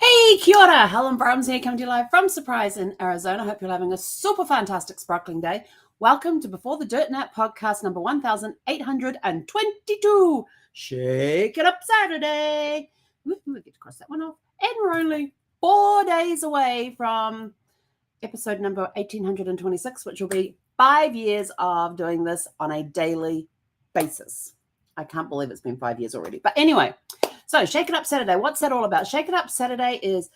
Hey, kia ora. Helen Brahms here, coming to you live from Surprise in Arizona. Hope you're having a super fantastic sparkling day. Welcome to Before the Dirt Nap podcast number 1822. Shake it up Saturday. We get to cross that one off. And we're only 4 days away from episode number 1826, which will be 5 years of doing this on a daily basis. I can't believe it's been 5 years already. But anyway, so Shake It Up Saturday, what's that all about? Shake It Up Saturday is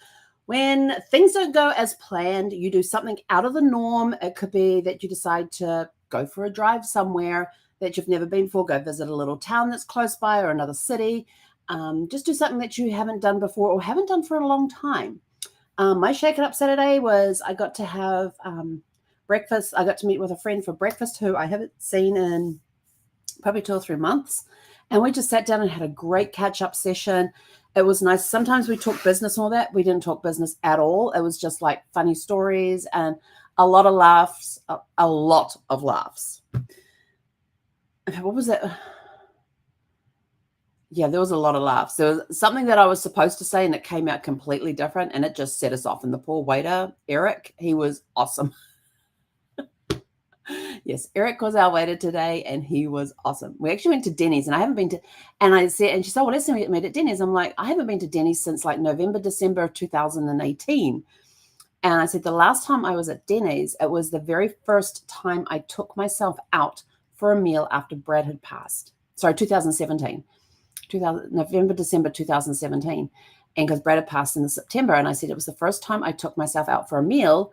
when things don't go as planned, you do something out of the norm. It could be that you decide to go for a drive somewhere that you've never been before, go visit a little town that's close by or another city. Just do something that you haven't done before or haven't done for a long time. My Shake It Up Saturday was I got to have breakfast. I got to meet with a friend for breakfast who I haven't seen in probably 2 or 3 months. And we just sat down and had a great catch-up session. It was nice. Sometimes we talked business and all that. We didn't talk business at all. It was just like funny stories and a lot of laughs, a lot of laughs. What was that? Yeah, there was a lot of laughs. There was something that I was supposed to say and it came out completely different and it just set us off. And the poor waiter, Eric, he was awesome. Yes, Eric was our waiter today and he was awesome. We actually went to Denny's and I haven't been to, and I said, and she said, well, let's meet at Denny's. I'm like, I haven't been to Denny's since like November, December of 2018. And I said, the last time I was at Denny's, it was the very first time I took myself out for a meal after Brad had passed. Sorry, 2017, November, December 2017. And because Brad had passed in the September. And I said, it was the first time I took myself out for a meal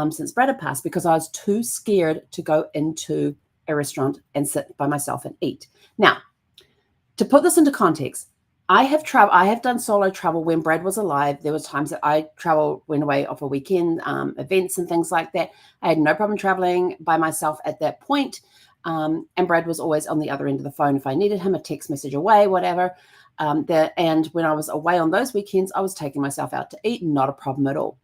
since Brad had passed because I was too scared to go into a restaurant and sit by myself and eat. Now, to put this into context, I have done solo travel when Brad was alive. There was times that I went away off a weekend, events and things like that. I had no problem traveling by myself at that point. And Brad was always on the other end of the phone if I needed him, a text message away, whatever. And when I was away on those weekends, I was taking myself out to eat, not a problem at all.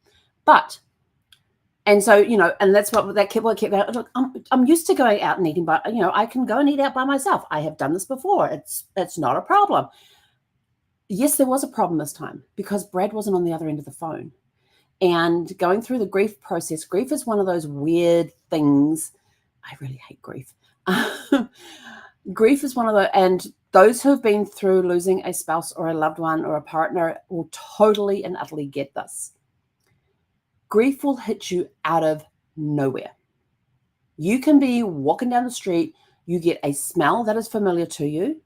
And so, and that's what kept out. Look, I'm used to going out and eating, but I can go and eat out by myself. I have done this before. It's not a problem. Yes, there was a problem this time because Brad wasn't on the other end of the phone. And going through the grief process, grief is one of those weird things. I really hate grief. Grief is one of the, and those who have been through losing a spouse or a loved one or a partner will totally and utterly get this. Grief will hit you out of nowhere. You can be walking down the street, you get a smell that is familiar to you.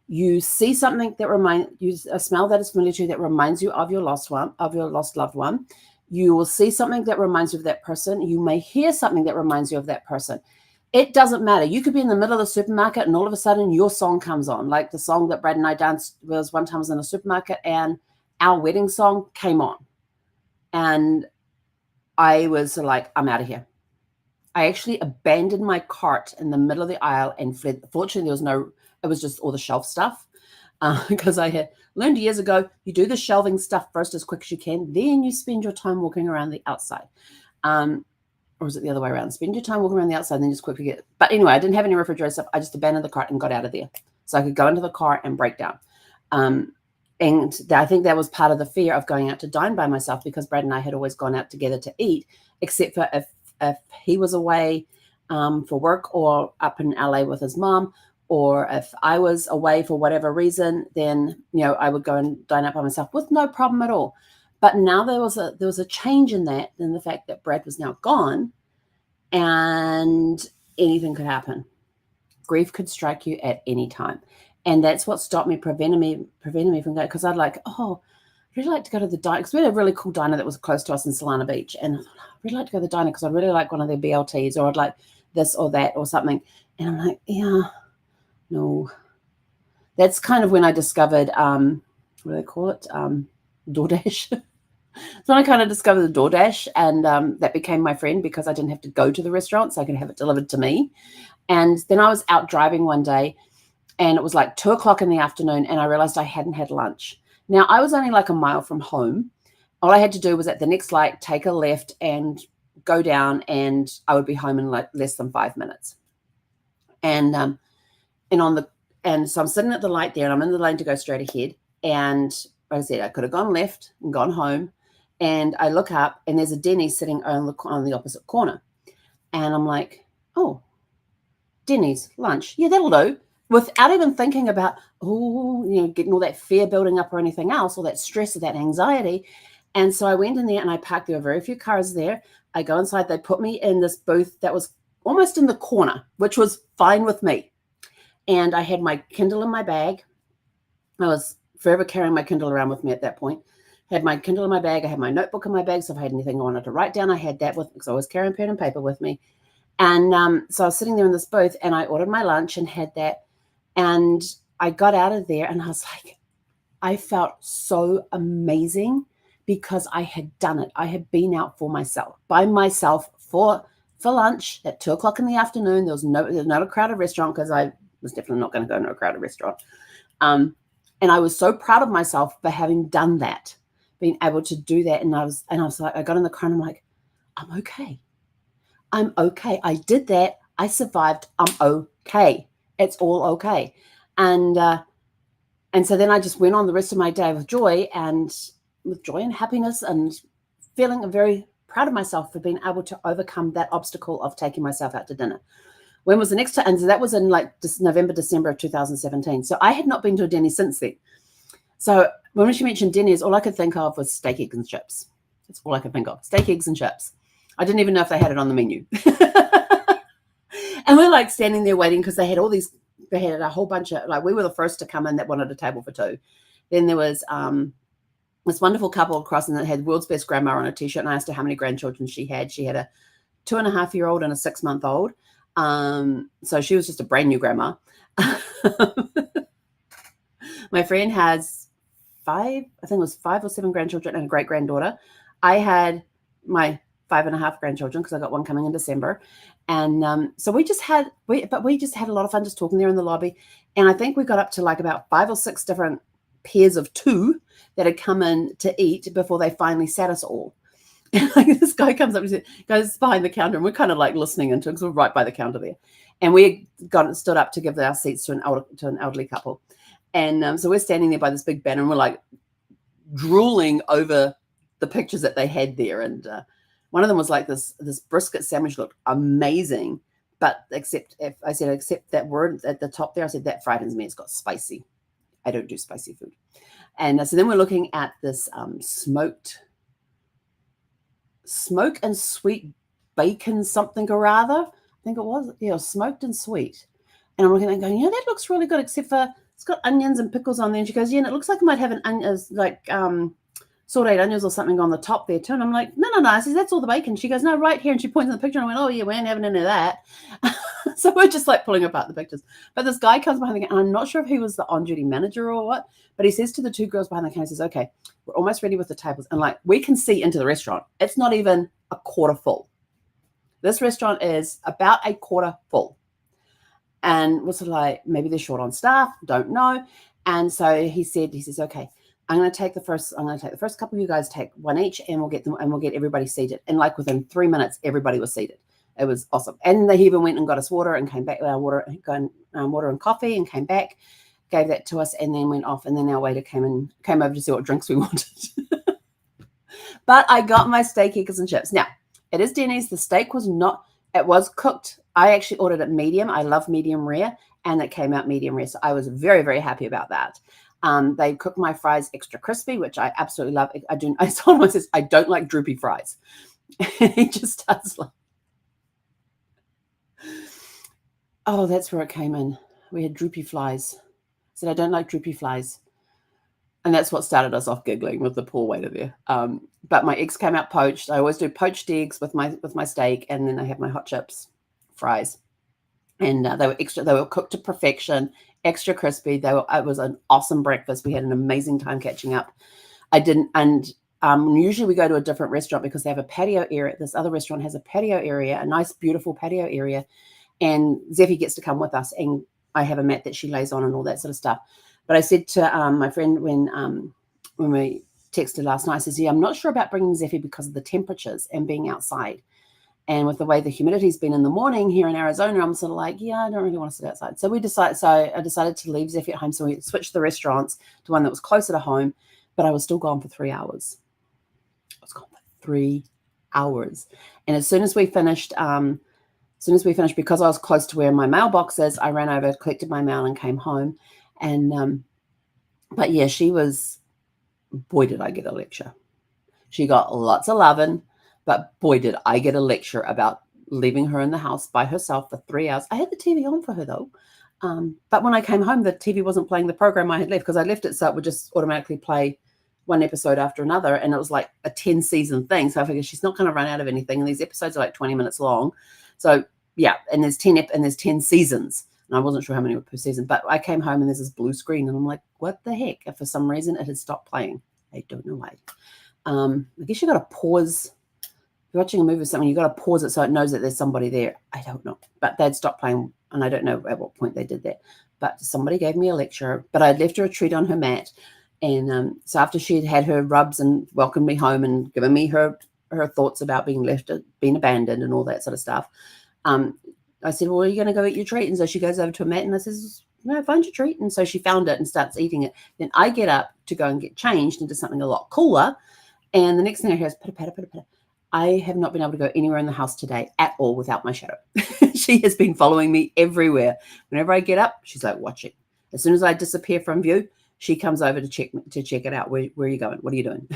You see something that a smell that is familiar to you that reminds you of your lost loved one. You will see something that reminds you of that person. You may hear something that reminds you of that person. It doesn't matter. You could be in the middle of the supermarket and all of a sudden your song comes on. Like the song that Brad and I danced was one time I was in a supermarket and our wedding song came on. And I was like, I'm out of here. I actually abandoned my cart in the middle of the aisle and fled. Fortunately, it was just all the shelf stuff because I had learned years ago, you do the shelving stuff first as quick as you can, then you spend your time walking around the outside. Or is it the other way around? Spend your time walking around the outside, then just quickly get it. But anyway, I didn't have any refrigerator stuff. I just abandoned the cart and got out of there. So I could go into the car and break down. And I think that was part of the fear of going out to dine by myself because Brad and I had always gone out together to eat, except for if he was away for work or up in LA with his mom, or if I was away for whatever reason, then, I would go and dine out by myself with no problem at all. But now there was a change in that, in the fact that Brad was now gone and anything could happen. Grief could strike you at any time. And that's what stopped me, preventing me from going, because I'd really like to go to the diner, because we had a really cool diner that was close to us in Solana Beach. And I thought, I'd really like to go to the diner because I'd really like one of their BLTs, or I'd like this or that or something. And I'm like, yeah, no. That's kind of when I discovered, what do they call it? DoorDash. So I kind of discovered the DoorDash, and that became my friend because I didn't have to go to the restaurant, so I could have it delivered to me. And then I was out driving one day, and it was like 2:00 in the afternoon, and I realized I hadn't had lunch. Now, I was only like a mile from home. All I had to do was at the next light, take a left and go down, and I would be home in like less than 5 minutes. And so I'm sitting at the light there, and I'm in the lane to go straight ahead. And like I said, I could have gone left and gone home. And I look up and there's a Denny's sitting on the opposite corner. And I'm like, oh, Denny's lunch. Yeah, that'll do. Without even thinking about, getting all that fear building up or anything else, or that stress or that anxiety. And so I went in there and I parked. There were very few cars there. I go inside. They put me in this booth that was almost in the corner, which was fine with me. And I had my Kindle in my bag. I was forever carrying my Kindle around with me at that point. Had my Kindle in my bag. I had my notebook in my bag. So if I had anything I wanted to write down, I had that with me because I was carrying pen and paper with me. And so I was sitting there in this booth and I ordered my lunch and had that. And I got out of there and I was like, I felt so amazing because I had done it. I had been out by myself for lunch at 2:00 in the afternoon. There's not a crowded restaurant because I was definitely not going to go to a crowded restaurant. And I was so proud of myself for having done that, being able to do that. And I was like, I got in the car and I'm like, I'm okay. I'm okay. I did that. I survived. I'm okay. It's all okay. And so then I just went on the rest of my day with joy and happiness and feeling very proud of myself for being able to overcome that obstacle of taking myself out to dinner. When was the next time? And so that was in like November, December of 2017. So I had not been to a Denny's since then. So when she mentioned Denny's, all I could think of was steak, eggs, and chips. That's all I could think of. Steak, eggs, and chips. I didn't even know if they had it on the menu. And we're like standing there waiting because they had a whole bunch of, like, we were the first to come in that wanted a table for two. Then there was this wonderful couple across and that had world's best grandma on a t-shirt. And I asked her how many grandchildren she had. She had a 2.5-year-old and a 6-month-old. So she was just a brand new grandma. My friend has 5 or 7 grandchildren and a great granddaughter. I had my 5.5 grandchildren because I got one coming in December. And so we just had a lot of fun just talking there in the lobby. And I think we got up to like about 5 or 6 different pairs of 2 that had come in to eat before they finally sat us all. And like this guy comes up and goes behind the counter, and we're kind of like listening into it because we're right by the counter there. And we stood up to give our seats to an elderly couple. And so we're standing there by this big banner and we're like drooling over the pictures that they had there. And one of them was like this brisket sandwich looked amazing, but except that word at the top there, I said, that frightens me. It's got spicy. I don't do spicy food. And so then we're looking at this smoke and sweet bacon something or other. I think it was, smoked and sweet. And I'm looking at it going, that looks really good, except for it's got onions and pickles on there. And she goes, and it looks like it might have an onion, like sauteed onions or something on the top there too. And I'm like, no. I said, that's all the bacon. She goes, no, right here. And she points in the picture and I went, oh yeah, we ain't having any of that. So we're just like pulling apart the pictures. But this guy comes behind the counter, and I'm not sure if he was the on-duty manager or what, but he says to the 2 girls behind the counter, he says, okay, we're almost ready with the tables. And like, we can see into the restaurant. It's not even a quarter full. This restaurant is about a quarter full. And was like, maybe they're short on staff, don't know. And so he says, okay, I'm going to take the first couple. You guys take one each, and we'll get everybody seated. And like within 3 minutes, everybody was seated. It was awesome. And they even went and got us water and came back, water and coffee, and came back, gave that to us, and then went off. And then our waiter came over to see what drinks we wanted. But I got my steak, eggs, and chips. Now, it is Denny's. The steak it was cooked. I actually ordered it medium. I love medium rare, and it came out medium rare. So I was very, very happy about that. They cooked my fries extra crispy, which I absolutely love. I told him, I don't like droopy fries. He just does like, oh, that's where it came in. We had droopy flies. I said, I don't like droopy flies. And that's what started us off giggling with the poor waiter there. But my eggs came out poached. I always do poached eggs with my steak, and then I have my hot chips, fries. And they were cooked to perfection, extra crispy. It was an awesome breakfast. We had an amazing time catching up. Usually we go to a different restaurant because they have a patio area. This other restaurant has a patio area, a nice, beautiful patio area. And Zeffie gets to come with us, and I have a mat that she lays on and all that sort of stuff. But I said to my friend when we texted last night, I says, I'm not sure about bringing Zeffie because of the temperatures and being outside. And with the way the humidity's been in the morning here in Arizona, I'm sort of like, I don't really want to sit outside. So I decided to leave Zeffie at home. So we switched the restaurants to one that was closer to home. but I was still gone for 3 hours. I was gone for 3 hours. And as soon as we finished, because I was close to where my mailbox is, I ran over, collected my mail, and came home. And but yeah, she was, boy, did I get a lecture. She got lots of loving, but boy, did I get a lecture about leaving her in the house by herself for 3 hours. I had the TV on for her though. But when I came home, the TV wasn't playing the program I had left, because I left it so it would just automatically play one episode after another. And it was like a 10-season thing. So I figured she's not going to run out of anything. And these episodes are like 20 minutes long. So yeah, and there's 10 seasons. And I wasn't sure how many were per season. But I came home and there's this blue screen. And I'm like, what the heck? And for some reason, it had stopped playing. I don't know why. I guess you got to pause. If you're watching a movie or something, you got to pause it so it knows that there's somebody there. I don't know. But they'd stopped playing. And I don't know at what point they did that. But somebody gave me a lecture. But I'd left her a treat on her mat. And so after she'd had her rubs and welcomed me home and given me her thoughts about being left, being abandoned and all that sort of stuff, I said, well, are you going to go eat your treat? And so she goes over to a mat and I says, no, find your treat. And so she found it and starts eating it. Then I get up to go and get changed into something a lot cooler. And the next thing I hear is pitter, patter, pitter, patter. I have not been able to go anywhere in the house today at all without my shadow. She has been following me everywhere. Whenever I get up, she's like watching. As soon as I disappear from view, she comes over to check it out. Where are you going? What are you doing?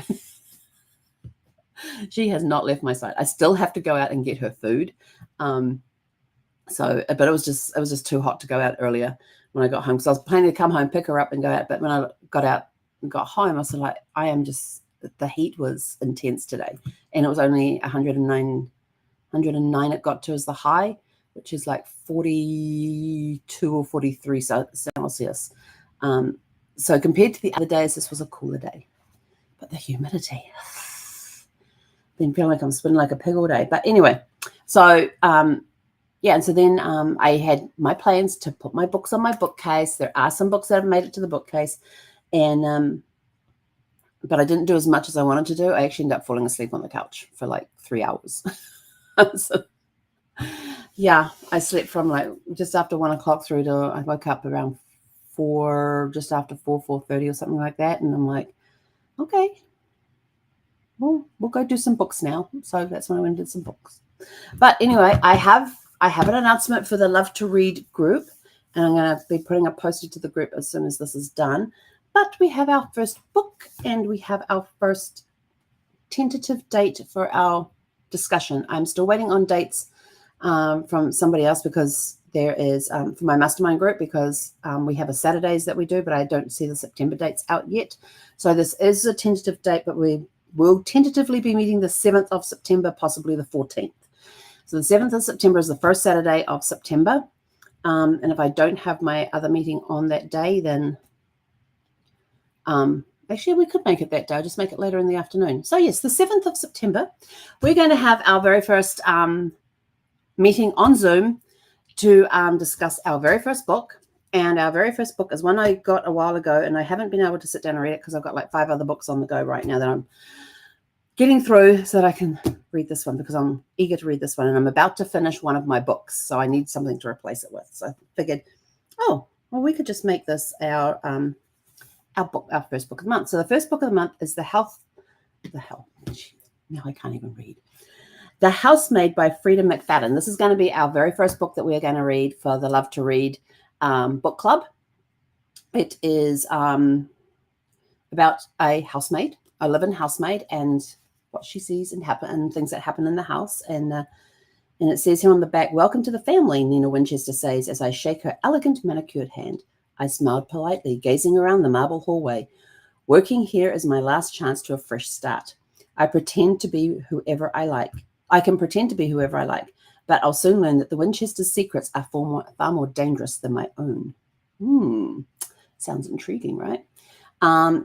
She has not left my side. I still have to go out and get her food. But it was just too hot to go out earlier when I got home. So I was planning to come home, pick her up and go out. But when I got out and got home, I was like, the heat was intense today. And it was only 109 it got to as the high, which is like 42 or 43 Celsius. So compared to the other days, this was a cooler day. But the humidity, been feeling like I'm spinning like a pig all day. But anyway, so yeah, and so then I had my plans to put my books on my bookcase. There are some books that have made it to the bookcase, and but I didn't do as much as I wanted to do. I actually ended up falling asleep on the couch for like 3 hours. So, yeah, I slept from like just after 1 o'clock through to, I woke up around 4, just after 4:30 or something like that. And I'm like, okay, well, we'll go do some books now. So that's when I went and did some books. But anyway, I have an announcement for the Love to Read group, and I'm going to be putting a poster to the group as soon as this is done. But we have our first book, and we have our first tentative date for our discussion. I'm still waiting on dates from somebody else, because there is for my mastermind group, because we have a Saturdays that we do, but I don't see the September dates out yet. So this is a tentative date, but we will tentatively be meeting the 7th of September, possibly the 14th. So the 7th of September is the first Saturday of September. And if I don't have my other meeting on that day, then actually we could make it that day. I'll just make it later in the afternoon. So yes, the 7th of September, we're going to have our very first meeting on Zoom to discuss our very first book. And our very first book is one I got a while ago, and I haven't been able to sit down and read it because I've got like 5 other books on the go right now that I'm getting through so that I can read this one, because I'm eager to read this one, and I'm about to finish one of my books, so I need something to replace it with. So I figured, oh, well, we could just make this our first book of the month. So the first book of the month is now I can't even read. The Housemaid by Freida McFadden. This is going to be our very first book that we are going to read for the Love to Read book club. It is about a housemaid, a live-in housemaid, and what she sees and things that happen in the house. And it says here on the back, "Welcome to the family," Nina Winchester says, as I shake her elegant manicured hand. I smiled politely, gazing around the marble hallway. Working here is my last chance to a fresh start. I pretend to be whoever I like. I can pretend to be whoever I like, but I'll soon learn that the Winchesters' secrets are far more dangerous than my own. Sounds intriguing, right?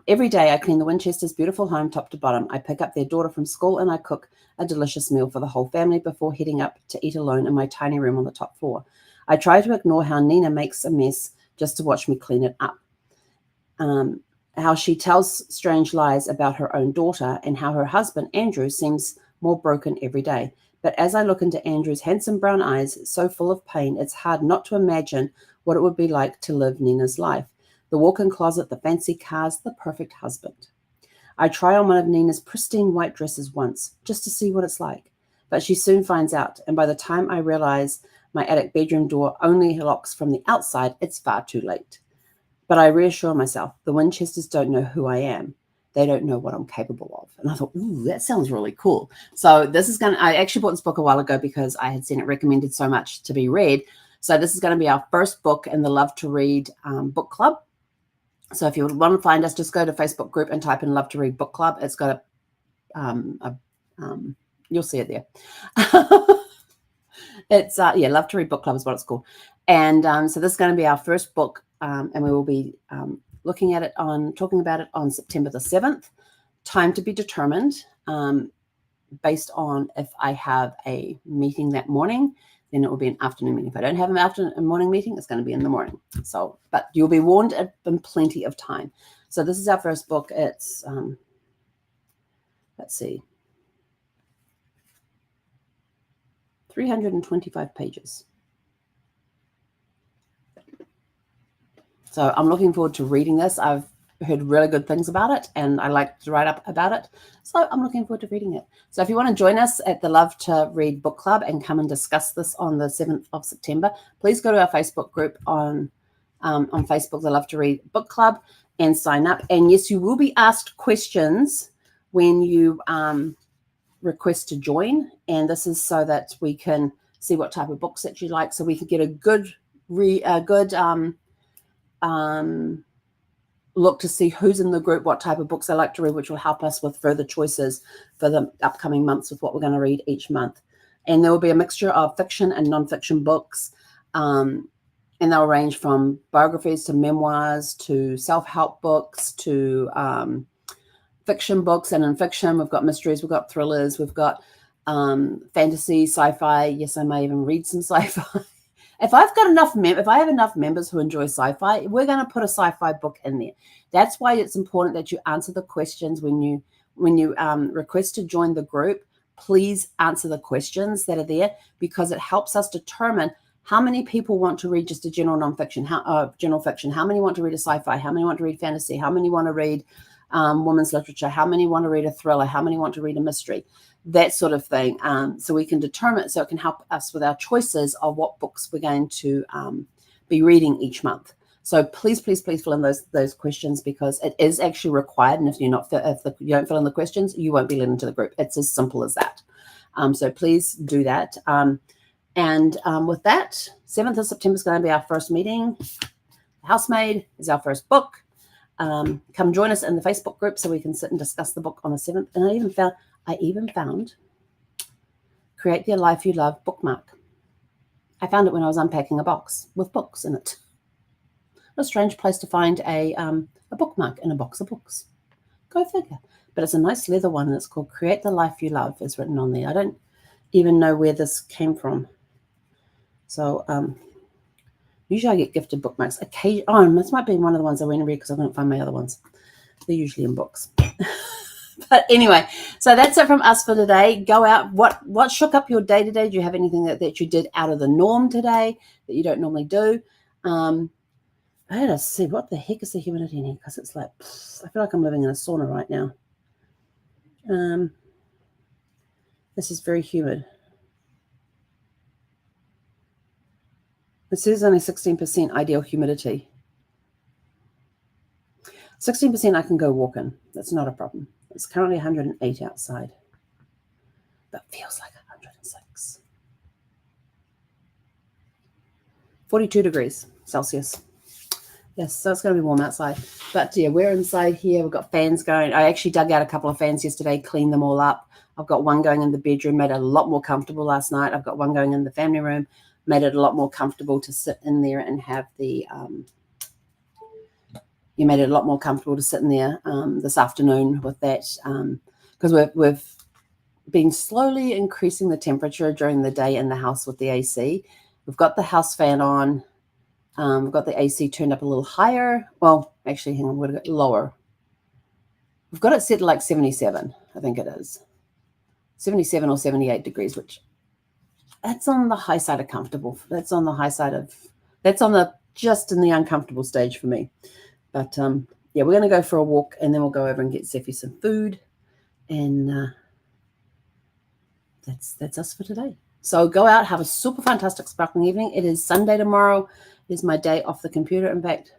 Every day I clean the Winchesters' beautiful home top to bottom. I pick up their daughter from school and I cook a delicious meal for the whole family before heading up to eat alone in my tiny room on the top floor. I try to ignore how Nina makes a mess just to watch me clean it up. How she tells strange lies about her own daughter, and how her husband, Andrew, seems more broken every day. But as I look into Andrew's handsome brown eyes, so full of pain, it's hard not to imagine what it would be like to live Nina's life. The walk-in closet, the fancy cars, the perfect husband. I try on one of Nina's pristine white dresses once, just to see what it's like. But she soon finds out, and by the time I realize my attic bedroom door only locks from the outside, it's far too late. But I reassure myself, the Winchesters don't know who I am. They don't know what I'm capable of. And I thought, ooh, that sounds really cool. So this is I actually bought this book a while ago because I had seen it recommended so much to be read. So this is going to be our first book in the Love to Read book club. So if you want to find us, just go to Facebook group and type in Love to Read book club. It's got you'll see it there. It's Love to Read book club is what it's called. And so this is going to be our first book, and we will be talking about it on September the 7th. Time to be determined, based on if I have a meeting that morning, then it will be an afternoon meeting. If I don't have a morning meeting, it's going to be in the morning. So, but you'll be warned in plenty of time. So this is our first book. It's, let's see, 325 pages. So I'm looking forward to reading this. I've heard really good things about it, and I like to write up about it. So I'm looking forward to reading it. So if you want to join us at the Love to Read book club and come and discuss this on the 7th of September, please go to our Facebook group on Facebook, the Love to Read book club, and sign up. And yes, you will be asked questions when you request to join. And this is so that we can see what type of books that you like, so we can get a good look to see who's in the group, what type of books they like to read, which will help us with further choices for the upcoming months with what we're going to read each month. And there will be a mixture of fiction and nonfiction books, and they'll range from biographies to memoirs to self-help books to fiction books. And in fiction, we've got mysteries, we've got thrillers, we've got fantasy, sci-fi. Yes, I may even read some sci-fi. If I have enough members who enjoy sci-fi, we're going to put a sci-fi book in there. That's why it's important that you answer the questions when you request to join the group. Please answer the questions that are there, because it helps us determine how many people want to read just a general nonfiction, general fiction, how many want to read a sci-fi, how many want to read fantasy, how many want to read women's literature, how many want to read a thriller, how many want to read a mystery, that sort of thing. So we can determine, so it can help us with our choices of what books we're going to be reading each month. So please fill in those questions, because it is actually required. And if you don't fill in the questions, you won't be let into the group. It's as simple as that. So please do that. And with that, 7th of September is going to be our first meeting. Housemaid is our first book. Come join us in the Facebook group so we can sit and discuss the book on the 7th. And I even found Create the Life You Love bookmark. I found it when I was unpacking a box with books in it. A strange place to find a bookmark in a box of books. Go figure. But it's a nice leather one, and it's called Create the Life You Love is written on there. I don't even know where this came from. So usually I get gifted bookmarks. This might be one of the ones I went and read because I couldn't find my other ones. They're usually in books. But anyway, so that's it from us for today. Go out. What shook up your day today? Do you have anything that you did out of the norm today that you don't normally do? I had to see what the heck is the humidity in here, because it's like, I feel like I'm living in a sauna right now. This is very humid. It says only 16% ideal humidity. 16% I can go walking. That's not a problem. It's currently 108 outside, but feels like 106. 42 degrees Celsius. Yes, so it's going to be warm outside. But yeah, we're inside here. We've got fans going. I actually dug out a couple of fans yesterday, cleaned them all up. I've got one going in the bedroom, made it a lot more comfortable last night. I've got one going in the family room, made it a lot more comfortable to sit in there and have the you made it a lot more comfortable to sit in there this afternoon with that, because we've been slowly increasing the temperature during the day in the house with the AC. We've got the house fan on. We've got the AC turned up a little higher. Well, actually, hang on, we've got it lower. We've got it set to like 77, I think it is. 77 or 78 degrees, which that's on the high side of comfortable. That's on the high side of, just in the uncomfortable stage for me. But yeah, we're going to go for a walk, and then we'll go over and get Zephy some food. And that's us for today. So go out, have a super fantastic sparkling evening. It is Sunday tomorrow. It is my day off the computer. In fact,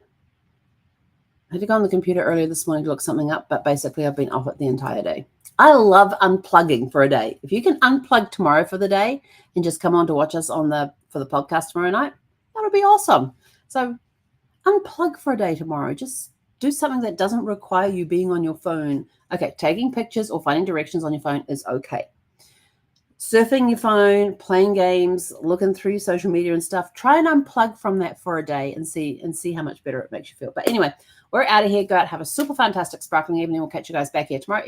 I had to go on the computer earlier this morning to look something up, but basically I've been off it the entire day. I love unplugging for a day. If you can unplug tomorrow for the day and just come on to watch us for the podcast tomorrow night, that'll be awesome. So unplug for a day tomorrow. Just do something that doesn't require you being on your phone. Okay, taking pictures or finding directions on your phone is okay. Surfing your phone, playing games, looking through your social media and stuff. Try and unplug from that for a day and see how much better it makes you feel. But anyway, we're out of here. Go out, have a super fantastic sparkling evening. We'll catch you guys back here tomorrow.